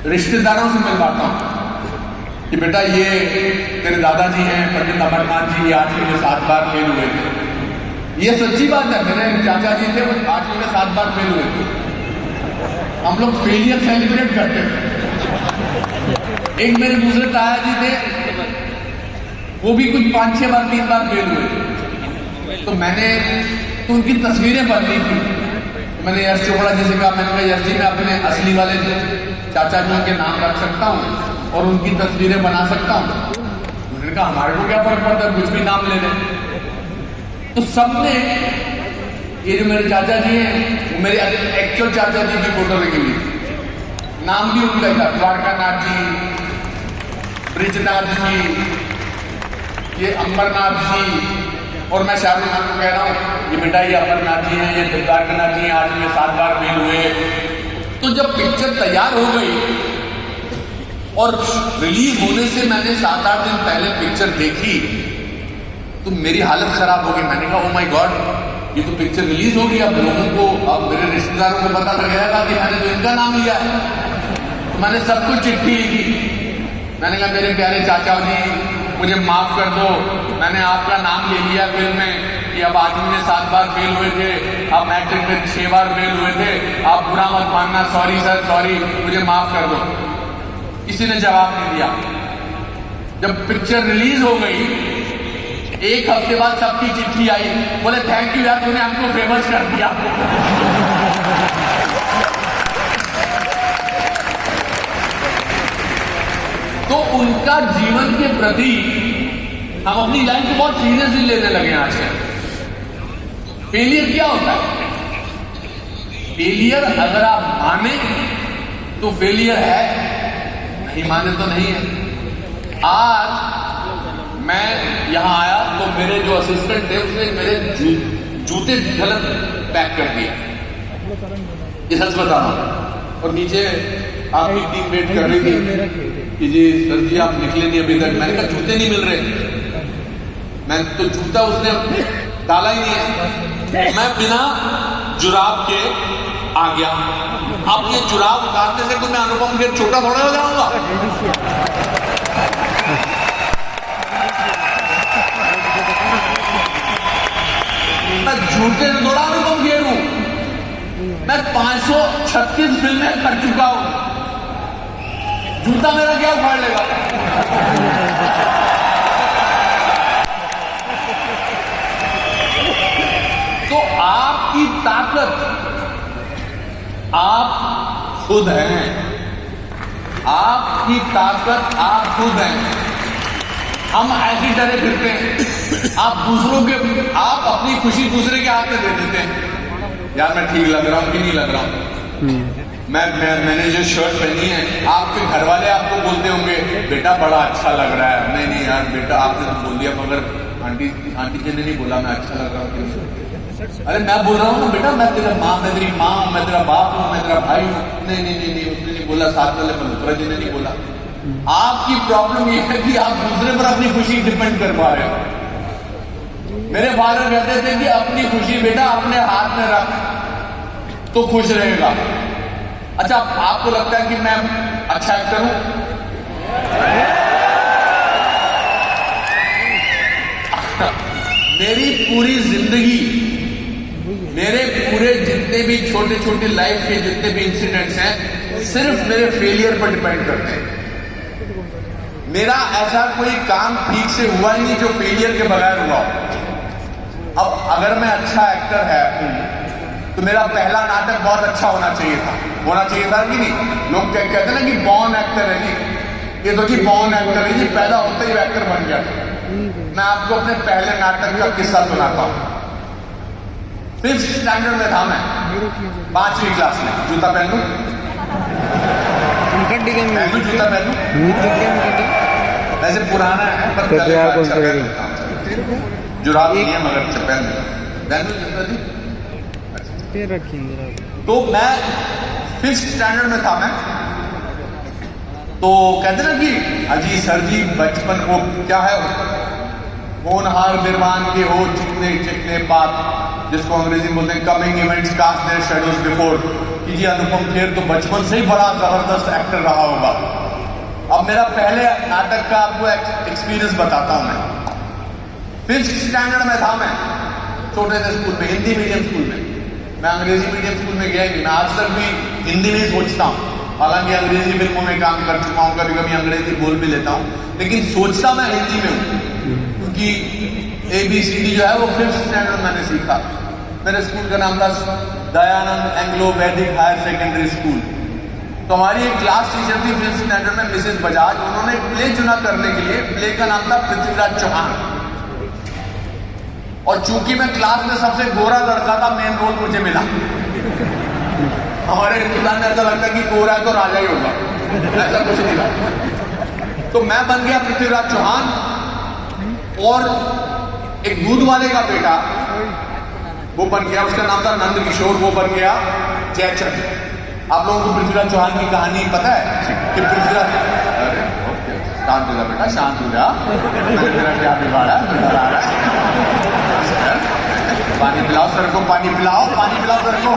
रिश्तेदारों से मिलवाता हूँ कि बेटा ये तेरे दादाजी हैं पंडित अमरनाथ जी, 8वीं में 7 बार फेल हुए थे। ये सच्ची बात है, मेरे चाचा जी थे, 8वीं में 7 बार फेल हुए थे। हम लोग फेलियर सेलिब्रेट करते थे। एक मेरे दूसरे ताया जी थे, वो भी कुछ 5-6 बार 3 बार फेल हुए थे। तो मैंने उनकी तस्वीरें बदली थी। मैंने यश चोपड़ा जी से कहा, मैंने कहा यश जी मैं अपने असली वाले चाचा जी के नाम रख सकता हूँ और उनकी तस्वीरें बना सकता हूँ। उन्होंने कहा हमारे को क्या फर्क पड़ता है, कुछ भी नाम ले लें। तो सबने ये जो मेरे चाचा जी हैं वो मेरे एक्चुअल चाचा जी की फोटो लगी हुई थी, नाम भी उनका था, द्वारकानाथ जी, ब्रिजनाथ जी, ये अमरनाथ जी। और मैं शाहरुख खान को कह रहा हूँ ये बेटा ये अमरनाथ जी हैं, ये द्वारकानाथ जी हैं, 8वीं में 7 बार फेल हुए। तो जब पिक्चर तैयार हो गई और रिलीज होने से मैंने 7-8 दिन पहले पिक्चर देखी तो मेरी हालत खराब हो गई। मैंने कहा ओ माय गॉड, ये तो पिक्चर रिलीज होगी, अब लोगों को, अब मेरे रिश्तेदारों को पता लग जाएगा कि मैंने तो इनका नाम लिया है। तो मैंने सबको चिट्ठी लिखी। मैंने कहा मेरे प्यारे चाचा जी मुझे माफ कर दो, मैंने आपका नाम ले लिया फिल्म में कि अब 8वीं में 7 बार फेल हुए थे, अब मैट्रिक में 6 बार फेल हुए थे, आप बुरा मत मानना, सॉरी सर सॉरी, मुझे माफ कर दो। किसी ने जवाब नहीं दिया। जब पिक्चर रिलीज हो गई 1 हफ्ते बाद सबकी चिट्ठी आई, बोले थैंक यू यार तूने हमको फेमस कर दिया। तो उनका जीवन के प्रति हम अपनी लाइफ को बहुत सीरियसली लेने लगे हैं आजकल। फेलियर क्या होता है? फेलियर अगर आप माने तो फेलियर है, नहीं माने तो नहीं है। आज मैं यहां आया तो मेरे जो असिस्टेंट थे उसने मेरे जूते गलत पैक कर दिए, ये सच बता रहा हूं। और नीचे आपकी टीम वेट कर रही थी कि जी सर जी आप निकले नहीं अभी तक। मैंने कहा जूते नहीं मिल रहे, मैं तो जूता उसने डाला ही नहीं है। मैं बिना जुराब के आ गया। अब ये जुराब उतारने से तो मैं अनुपम खेर छोटा थोड़ा हो जाऊंगा। मैं जूते से थोड़ा अनुपम खेर हूं, मैं 536 फिल्में कर चुका हूं, जूता मेरा क्या उखाड़ लेगा? तो आपकी ताकत आप खुद हैं, आपकी ताकत आप खुद हैं। हम ऐसी तरह फिरते हैं, आप दूसरों के, आप अपनी खुशी दूसरे के हाथ में दे देते हैं। यार मैं ठीक लग रहा हूं कि नहीं लग रहा हूं, मैंने जो शर्ट पहनी है, आपके घर वाले आपको बोलते होंगे बेटा बड़ा अच्छा लग रहा है। नहीं नहीं यार बेटा आपने तो बोल दिया, मगर आंटी जी ने नहीं बोला मैं अच्छा लग रहा हूँ। अरे मैं बोल रहा हूँ ना बेटा, मैं तेरा माँ, मैं तेरी माँ हूँ, मैं तेरा बाप हूँ, मैं तेरा भाई हूँ। नहीं नहीं नहीं नहीं उसने नहीं बोला, साथ वाले मल्होत्रा जी ने नहीं बोला। आपकी प्रॉब्लम यह है कि आप दूसरे पर अपनी खुशी डिपेंड कर पा रहे हो। मेरे फादर कहते थे कि अपनी खुशी बेटा अपने हाथ में रख तो खुश रहेगा। अच्छा आपको लगता है कि मैं अच्छा एक्टर हूं? मेरी पूरी जिंदगी, मेरे पूरे जितने भी छोटे छोटे लाइफ के जितने भी इंसिडेंट्स हैं सिर्फ मेरे फेलियर पर डिपेंड करते हैं। मेरा ऐसा कोई काम ठीक से हुआ ही नहीं जो फेलियर के बगैर हुआ। अब अगर मैं अच्छा एक्टर है तो मेरा पहला नाटक बहुत अच्छा होना चाहिए था कि नहीं? लोग कहते हैं ना कि बॉर्न एक्टर है जी, ये तो जी बॉर्न एक्टर है जी, पैदा होते ही एक्टर बन गया। मैं आपको अपने पहले नाटक का किस्सा सुनाता हूँ। 5th स्टैंडर्ड में था मैं, 5वीं क्लास में। जूता पहन लूं? जूता पहन लूं? वैसे पुराना है पर जुराब नहीं है मगर पहन लूं जी। तो मैं 5th स्टैंडर्ड में था मैं, तो कहते ना कि अजी सर जी बचपन को क्या है, होनहार निर्वाण के हो चिकने चिकने पाप, जिसको अंग्रेजी में बोलते हैं coming events cast their shadows before. कि जी अनुपम खेर तो बचपन से ही बड़ा जबरदस्त एक्टर रहा होगा। अब मेरा पहले नाटक का आपको एक्सपीरियंस बताता हूं। मैं 5th स्टैंडर्ड में था, मैं छोटे से स्कूल में, हिंदी मीडियम स्कूल में। मैं अंग्रेजी मीडियम स्कूल में गया ही नहीं। मैं आज तक भी हिंदी में ही सोचता हूँ, हालांकि अंग्रेजी फिल्मों में काम कर चुका हूँ, कभी कभी अंग्रेजी बोल भी लेता हूँ, लेकिन सोचता मैं हिंदी में हूँ, क्योंकि ABCD जो है वो 5th स्टैंडर्ड मैंने सीखा। मेरे स्कूल का नाम था दयानंद एंग्लो वैदिक हायर सेकेंडरी स्कूल। तो हमारी एक क्लास टीचर थी 5th स्टैंडर्ड में, मिसेस बजाज। उन्होंने एक प्ले चुना करने के लिए। प्ले का नाम था पृथ्वीराज चौहान। और चूंकि मैं क्लास में सबसे गोरा लड़का था, मेन रोल मुझे मिला। हमारे हिंदुस्तान में ऐसा लगता है कि गोरा है तो राजा ही होगा, ऐसा कुछ नहीं था। तो मैं बन गया पृथ्वीराज चौहान, और एक दूध वाले का बेटा वो बन गया, उसका नाम था नंद किशोर, वो बन गया जयचंद। आप लोगों को पृथ्वीराज चौहान की कहानी पता है कि पृथ्वीराज, अरे शांत हो जा बेटा, शांत हो जा, मैंने तेरा क्या बिगाड़ा, आ रहा है, पानी पिलाओ सर को, पानी पिलाओ, पानी पिलाओ सर को।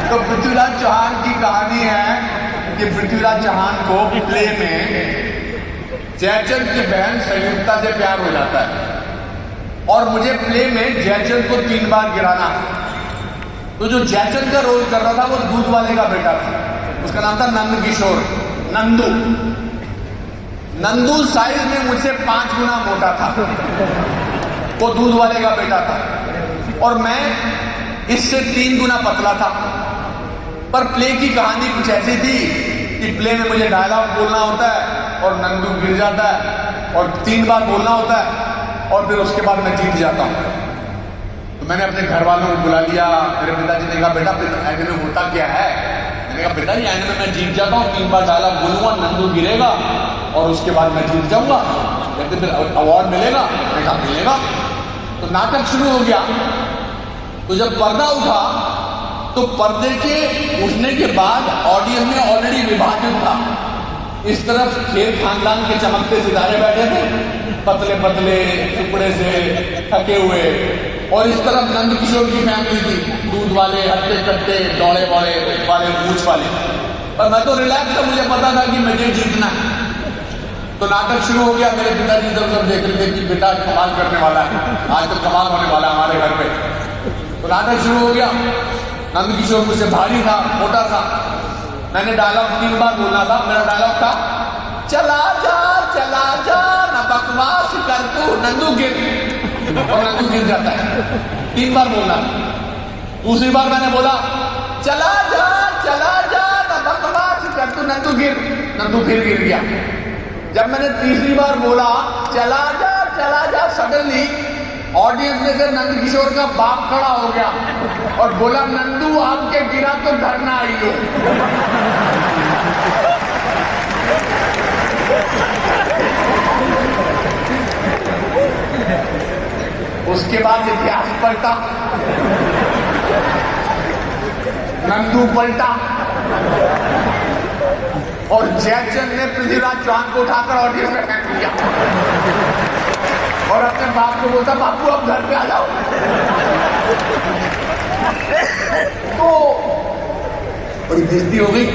तो पृथ्वीराज चौहान की कहानी है कि पृथ्वीराज चौहान को प्ले में जयचंद की बहन संयुक्ता से प्यार हो जाता है, और मुझे प्ले में जयचंद को 3 बार गिराना। तो जो जयचंद का रोल कर रहा था वो दूध वाले का बेटा था, उसका नाम था नंद किशोर, नंदू। नंदू साइज में मुझसे 5 गुना मोटा था, वो दूध वाले का बेटा था, और मैं इससे 3 गुना पतला था। पर प्ले की कहानी कुछ ऐसी थी कि प्ले में मुझे डायलॉग बोलना होता है और नंदू गिर जाता है, और 3 बार बोलना होता है, और फिर उसके बाद मैं जीत जाता हूं। तो मैंने अपने घर वालों को बुला लिया। मेरे पिताजी ने कहा बेटा एंड में होता क्या है? मैंने कहा पिताजी एंड में मैं जीत जाता हूँ, 3 बार डायलॉग बोलूंगा, नंदू गिरेगा और उसके बाद मैं जीत जाऊंगा, कहते फिर अवार्ड मिलेगा। मैंने कहा मिलेगा। तो नाटक शुरू हो गया। तो जब पर्दा उठा तो पर्दे के उठने के बाद ऑडियंस में ऑलरेडी विभाजन था। इस तरफ खेर खानदान के चमकते सितारे बैठे थे, पतले पतले टुकड़े से थके हुए, और इस तरफ नंद किशोर की फैमिली थी, दूध वाले, हट्टे कट्टे, दौड़े बौड़े वाले, मूछ वाले। पर मैं तो रिलैक्स था, मुझे पता था कि मुझे जीतना है। तो नाटक शुरू हो गया। मेरे पिताजी इधर उधर देख रहे थे कि बेटा कमाल करने वाला है, आज तो कमाल होने वाला है हमारे घर पे। तो नाटक शुरू हो गया। नंद किशोर मुझसे भारी था, मोटा था। मैंने डायलॉग 3 बार बोलना था। मेरा डायलॉग था चला जा ना बकवास कर तू, नंदू गिर, और नंदू गिर जाता है। 3 बार बोलना था। दूसरी बार मैंने बोला चला जा ना बकवास कर तू, नंदू गिर, नंदू फिर गिर गया। जब मैंने तीसरी बार बोला चला जा, सडनली ऑडियंस में से नंद किशोर का बाप खड़ा हो गया और बोला नंदू आपके गिरा तो डरना आई हो। उसके बाद इतिहास पलटा, नंदू पलटा, और जयचंद ने पृथ्वीराज चौहान को उठाकर ऑडियंस में फेंक दिया और अपने बाप को बोलता बापू अब घर पे आ जाओ। तो बड़ी बेइज्जती हो गई।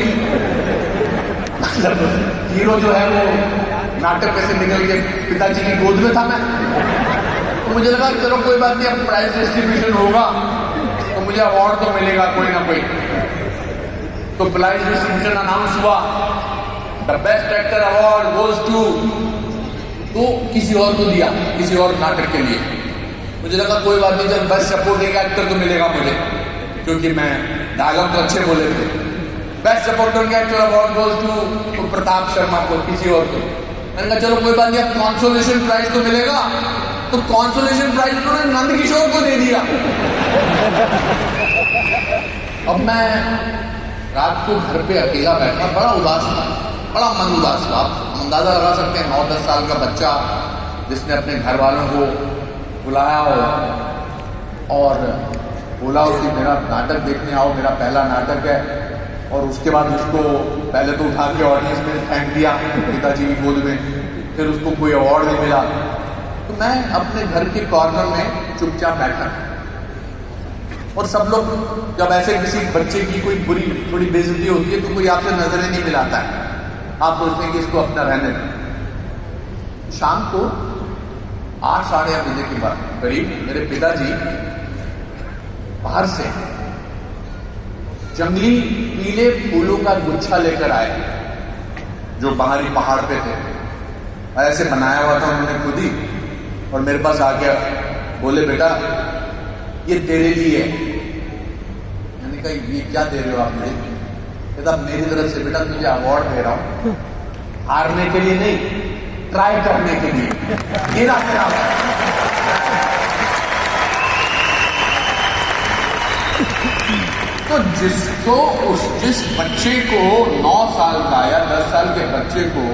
मतलब हीरो जो है वो नाटक कैसे निकल गया, पिताजी की गोद में था मैं। तो मुझे लगा चलो कोई बात नहीं, अब प्राइज डिस्ट्रीब्यूशन होगा तो मुझे अवार्ड तो मिलेगा कोई ना कोई। तो प्राइज डिस्ट्रीब्यूशन अनाउंस हुआ, the best actor award goes to, तो किसी और को दिया, किसी और नाटक के लिए। मुझे लगा कोई बात नहीं, जब बेस्ट सपोर्टिंग एक्टर तो मिलेगा मुझे, क्योंकि मैं डायलॉग तो अच्छे बोले थे। Best supporting actor award goes to Pratap Sharma को, किसी और को। मैंने कहा चलो कोई बात नहीं, अब कॉन्सोलेशन प्राइज तो मिलेगा। तो कॉन्सोलेशन प्राइज उन्होंने नंद किशोर को दे दिया। अब मैं रात को घर पे अकेला बैठा, बड़ा उदास था, बड़ा मन उदास था। आप अंदाजा लगा सकते हैं 9-10 साल का बच्चा जिसने अपने घर वालों को बुलाया हो और बोला हो कि मेरा नाटक देखने आओ, मेरा पहला नाटक है, और उसके बाद उसको पहले तो उठा के ऑडियंस में फेंक दिया पिताजी की गोद में, फिर उसको कोई अवार्ड नहीं मिला। तो मैं अपने घर के कॉर्नर में चुपचाप बैठा। और सब लोग जब ऐसे किसी बच्चे की कोई बुरी थोड़ी बेइज्जती होती है तो कोई आपसे नजरें नहीं मिलाता है, आप सोचते हैं कि इसको अपना रहने दें। शाम को 8 साढ़े 8 बजे के बाद करीब मेरे पिताजी बाहर से जंगली पीले फूलों का गुच्छा लेकर आए, जो बाहरी पहाड़ पे थे, ऐसे बनाया हुआ था उन्होंने खुद ही, और मेरे पास आ गया, बोले बेटा ये तेरे लिए है। मैंने कहा ये क्या दे रहे हो आप मुझे? कहता मेरी तरफ से बेटा तुझे अवार्ड दे रहा हूं, हारने के लिए नहीं, ट्राई करने के लिए। ये रहा तो जिस बच्चे को 9 साल का या 10 साल के बच्चे को